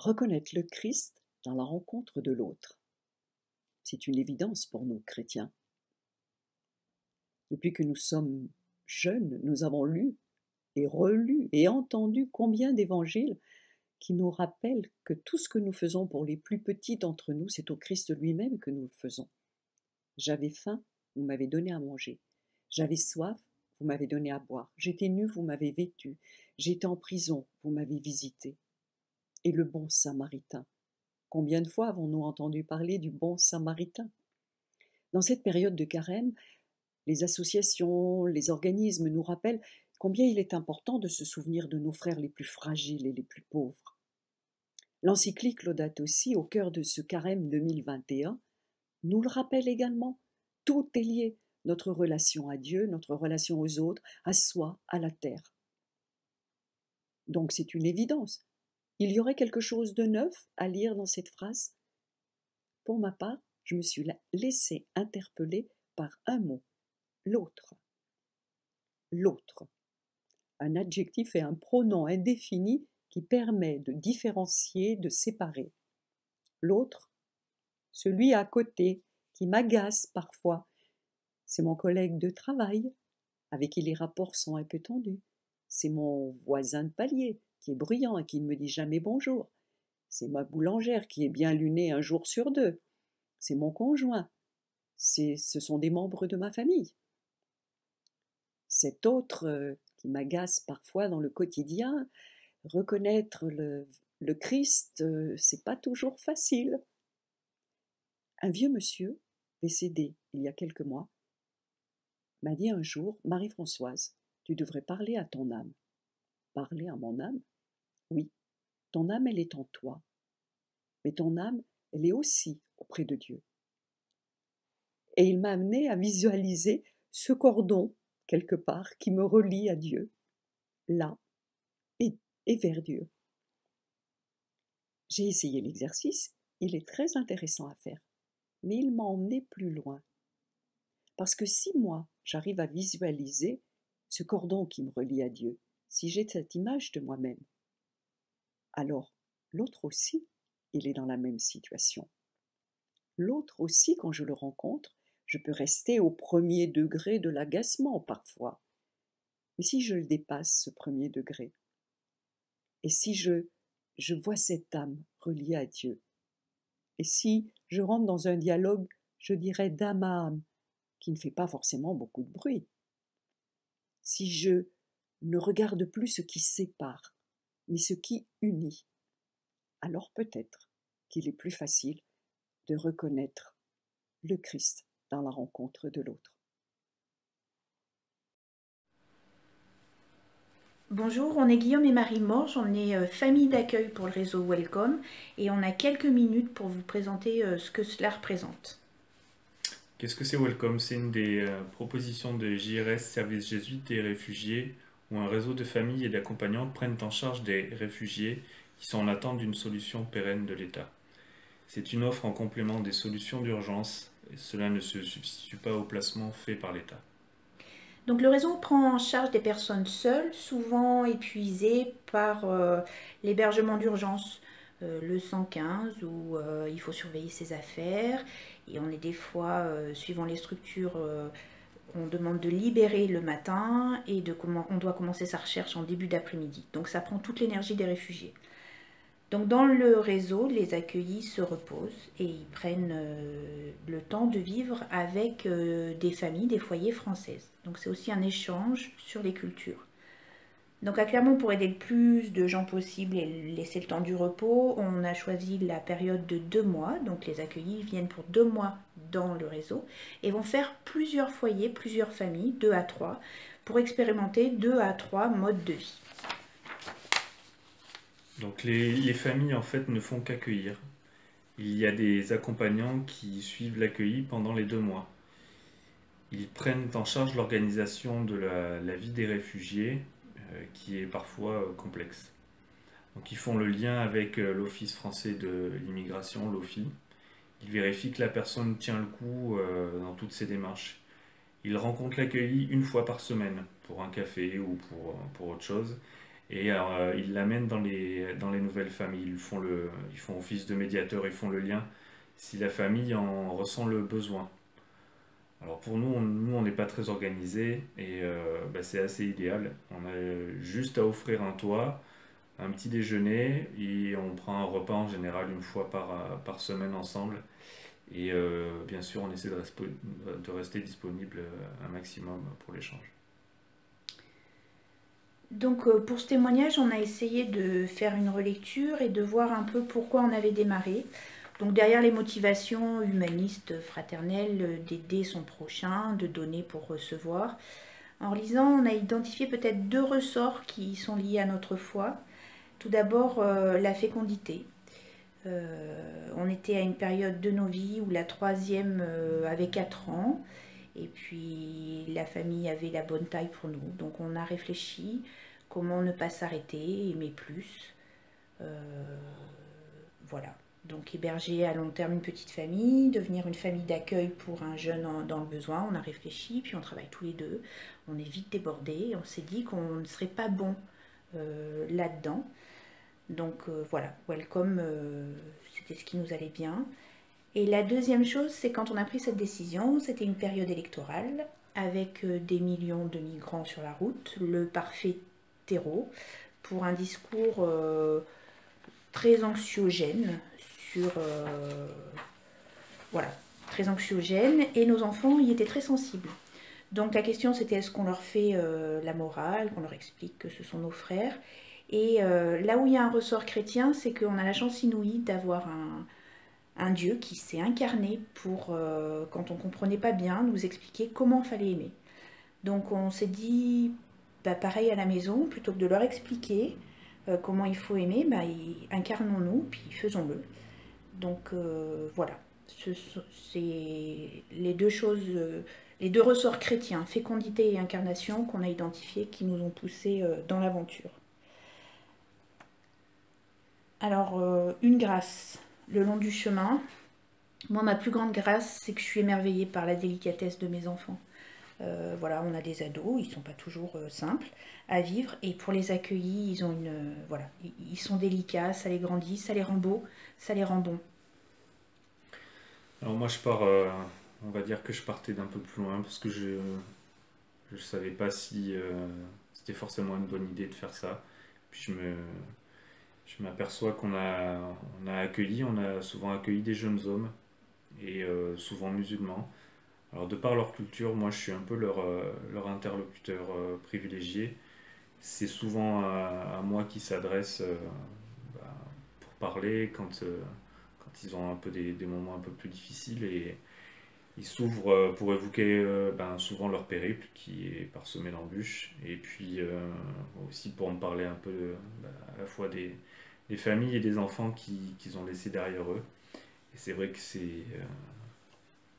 Reconnaître le Christ dans la rencontre de l'autre. C'est une évidence pour nous, chrétiens. Depuis que nous sommes jeunes, nous avons lu et relu et entendu combien d'évangiles qui nous rappellent que tout ce que nous faisons pour les plus petits d'entre nous, c'est au Christ lui-même que nous le faisons. J'avais faim, vous m'avez donné à manger. J'avais soif, vous m'avez donné à boire. J'étais nu, vous m'avez vêtu. J'étais en prison, vous m'avez visité. Et le bon Samaritain. Combien de fois avons-nous entendu parler du bon Samaritain? Dans cette période de carême, les associations, les organismes nous rappellent combien il est important de se souvenir de nos frères les plus fragiles et les plus pauvres. L'encyclique Laudato Si, au cœur de ce carême 2021, nous le rappelle également. Tout est lié, notre relation à Dieu, notre relation aux autres, à soi, à la terre. Donc c'est une évidence. Il y aurait quelque chose de neuf à lire dans cette phrase? Pour ma part, je me suis laissé interpeller par un mot, l'autre. L'autre. Un adjectif et un pronom indéfini qui permet de différencier, de séparer. L'autre, celui à côté, qui m'agace parfois. C'est mon collègue de travail, avec qui les rapports sont un peu tendus. C'est mon voisin de palier, qui est bruyant et qui ne me dit jamais bonjour. C'est ma boulangère qui est bien lunée un jour sur deux. C'est mon conjoint. Ce sont des membres de ma famille. Cet autre qui m'agace parfois dans le quotidien, reconnaître le Christ, c'est pas toujours facile. Un vieux monsieur, décédé il y a quelques mois, m'a dit un jour, Marie-Françoise, tu devrais parler à ton âme. Parler à mon âme? Oui, ton âme, elle est en toi. Mais ton âme, elle est aussi auprès de Dieu. Et il m'a amené à visualiser ce cordon, quelque part, qui me relie à Dieu, là, et vers Dieu. J'ai essayé l'exercice, il est très intéressant à faire, mais il m'a emmené plus loin. Parce que si moi, j'arrive à visualiser ce cordon qui me relie à Dieu, si j'ai cette image de moi-même, alors l'autre aussi, il est dans la même situation. L'autre aussi, quand je le rencontre, je peux rester au premier degré de l'agacement parfois. Mais si je le dépasse, ce premier degré, et si je vois cette âme reliée à Dieu, et si je rentre dans un dialogue, je dirais d'âme à âme, qui ne fait pas forcément beaucoup de bruit, si je ne regarde plus ce qui sépare, mais ce qui unit, alors peut-être qu'il est plus facile de reconnaître le Christ dans la rencontre de l'autre. Bonjour, on est Guillaume et Marie Morge, on est famille d'accueil pour le réseau Welcome et on a quelques minutes pour vous présenter ce que cela représente. Qu'est-ce que c'est Welcome? C'est une des propositions de JRS, Service jésuite des réfugiés, où un réseau de familles et d'accompagnantes prennent en charge des réfugiés qui sont en attente d'une solution pérenne de l'État. C'est une offre en complément des solutions d'urgence, et cela ne se substitue pas au placement fait par l'État. Donc le réseau prend en charge des personnes seules, souvent épuisées par l'hébergement d'urgence, le 115 où il faut surveiller ses affaires et on est des fois, suivant les structures, on demande de libérer le matin et on doit commencer sa recherche en début d'après-midi. Donc ça prend toute l'énergie des réfugiés. Donc dans le réseau, les accueillis se reposent et ils prennent le temps de vivre avec des familles, des foyers françaises. Donc c'est aussi un échange sur les cultures. Donc à Clermont, pour aider le plus de gens possible et laisser le temps du repos, on a choisi la période de 2 mois. Donc les accueillis viennent pour 2 mois dans le réseau et vont faire plusieurs foyers, plusieurs familles, 2 à 3, pour expérimenter 2 à 3 modes de vie. Donc les familles en fait ne font qu'accueillir. Il y a des accompagnants qui suivent l'accueilli pendant les 2 mois. Ils prennent en charge l'organisation de la vie des réfugiés, qui est parfois complexe. Donc ils font le lien avec l'Office français de l'immigration, l'OFII. Ils vérifient que la personne tient le coup dans toutes ses démarches. Ils rencontrent l'accueilli une fois par semaine pour un café ou pour autre chose. et ils l'amènent dans les nouvelles familles. Ils font office de médiateur, ils font le lien si la famille en ressent le besoin. Alors pour nous, on n'est pas très organisé et c'est assez idéal. On a juste à offrir un toit, un petit déjeuner et on prend un repas en général une fois par semaine ensemble. Et bien sûr, on essaie de rester disponible un maximum pour l'échange. Donc pour ce témoignage, on a essayé de faire une relecture et de voir un peu pourquoi on avait démarré. Donc derrière les motivations humanistes, fraternelles, d'aider son prochain, de donner pour recevoir, en lisant, on a identifié peut-être 2 ressorts qui sont liés à notre foi. Tout d'abord, la fécondité. On était à une période de nos vies où la troisième avait 4 ans et puis la famille avait la bonne taille pour nous. Donc on a réfléchi comment ne pas s'arrêter, aimer plus. Voilà. Donc héberger à long terme une petite famille, devenir une famille d'accueil pour un jeune dans le besoin. On a réfléchi, puis on travaille tous les deux. On est vite débordés. On s'est dit qu'on ne serait pas bon là-dedans. Donc voilà, welcome, c'était ce qui nous allait bien. Et la deuxième chose, c'est quand on a pris cette décision, c'était une période électorale avec des millions de migrants sur la route, le parfait terreau pour un discours très anxiogène voilà, très anxiogène, et nos enfants y étaient très sensibles. Donc la question c'était est-ce qu'on leur fait la morale, qu'on leur explique que ce sont nos frères. Et là où il y a un ressort chrétien, c'est qu'on a la chance inouïe d'avoir un Dieu qui s'est incarné pour, quand on ne comprenait pas bien, nous expliquer comment il fallait aimer. Donc on s'est dit, pareil à la maison, plutôt que de leur expliquer comment il faut aimer, incarnons-nous, puis faisons-le. Donc voilà, c'est les 2 choses, les 2 ressorts chrétiens, fécondité et incarnation, qu'on a identifiés, qui nous ont poussés dans l'aventure. Alors, une grâce le long du chemin. Moi, ma plus grande grâce, c'est que je suis émerveillée par la délicatesse de mes enfants. Voilà, on a des ados, ils ne sont pas toujours simples à vivre, et pour les accueillir, ils ont voilà, ils sont délicats, ça les grandit, ça les rend beaux, ça les rend bons. Alors moi, on va dire que je partais d'un peu plus loin parce que je savais pas si c'était forcément une bonne idée de faire ça. Puis je m'aperçois on a souvent accueilli des jeunes hommes et souvent musulmans. Alors de par leur culture, moi je suis un peu leur interlocuteur privilégié. C'est souvent à moi qui s'adresse bah, pour parler quand ils ont un peu des moments un peu plus difficiles et ils s'ouvrent pour évoquer souvent leur périple qui est parsemé d'embûches et puis aussi pour me parler un peu à la fois des familles et des enfants qu'ils ont laissés derrière eux. Et c'est vrai que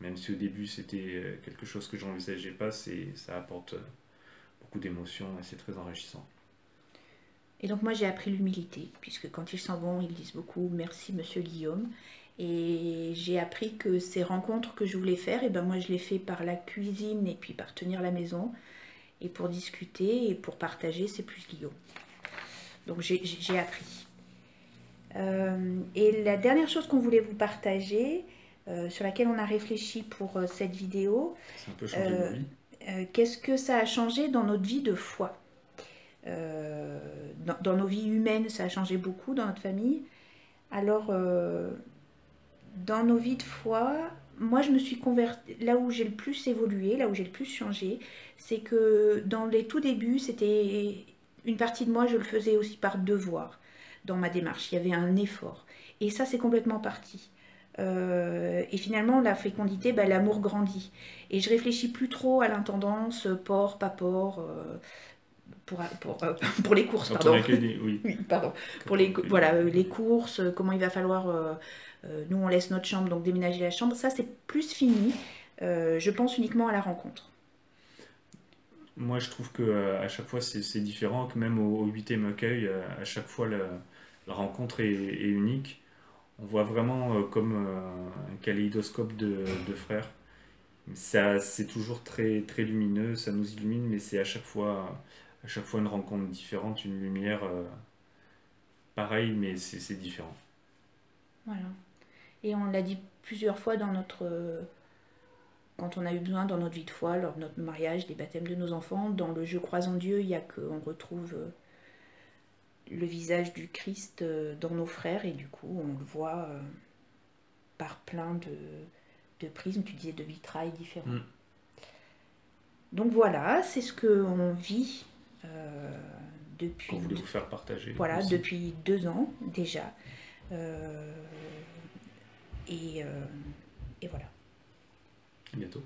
même si au début c'était quelque chose que j'envisageais pas, ça apporte beaucoup d'émotions et c'est très enrichissant. Et donc moi j'ai appris l'humilité, puisque quand ils sont bons, ils disent beaucoup merci monsieur Guillaume. Et j'ai appris que ces rencontres que je voulais faire, et moi je les fais par la cuisine et puis par tenir la maison, et pour discuter et pour partager, c'est plus Guillaume. Donc j'ai appris. Et la dernière chose qu'on voulait vous partager, sur laquelle on a réfléchi pour cette vidéo, c'est un peu changé de vie. Qu'est-ce que ça a changé dans notre vie de foi? Dans nos vies humaines, ça a changé beaucoup dans notre famille. Alors, dans nos vies de foi, moi je me suis convertie, là où j'ai le plus évolué, là où j'ai le plus changé, c'est que dans les tout débuts, c'était une partie de moi, je le faisais aussi par devoir dans ma démarche. Il y avait un effort. Et ça, c'est complètement parti. Et finalement, la fécondité, l'amour grandit. Et je réfléchis plus trop à l'intendance, port, pas port, pour les courses, pardon. Oui. Oui, pardon. Pour les courses, comment il va falloir... nous, on laisse notre chambre, donc déménager la chambre. Ça, c'est plus fini. Je pense uniquement à la rencontre. Moi, je trouve qu'à chaque fois, c'est différent, que même au 8e accueil, à chaque fois, la rencontre est unique. On voit vraiment comme un kaléidoscope de frères. C'est toujours très, très lumineux, ça nous illumine, mais c'est à chaque fois à chaque fois une rencontre différente, une lumière pareille, mais c'est différent. Voilà. Et on l'a dit plusieurs fois quand on a eu besoin dans notre vie de foi, lors de notre mariage, des baptêmes de nos enfants, dans le Je crois en Dieu, il y a qu'on retrouve le visage du Christ dans nos frères, et du coup on le voit par plein de prismes, tu disais de vitrail différents. Donc voilà, c'est ce qu'on vit depuis... Qu'on voulait vous faire partager. Voilà, aussi. depuis 2 ans déjà. Et voilà. À bientôt.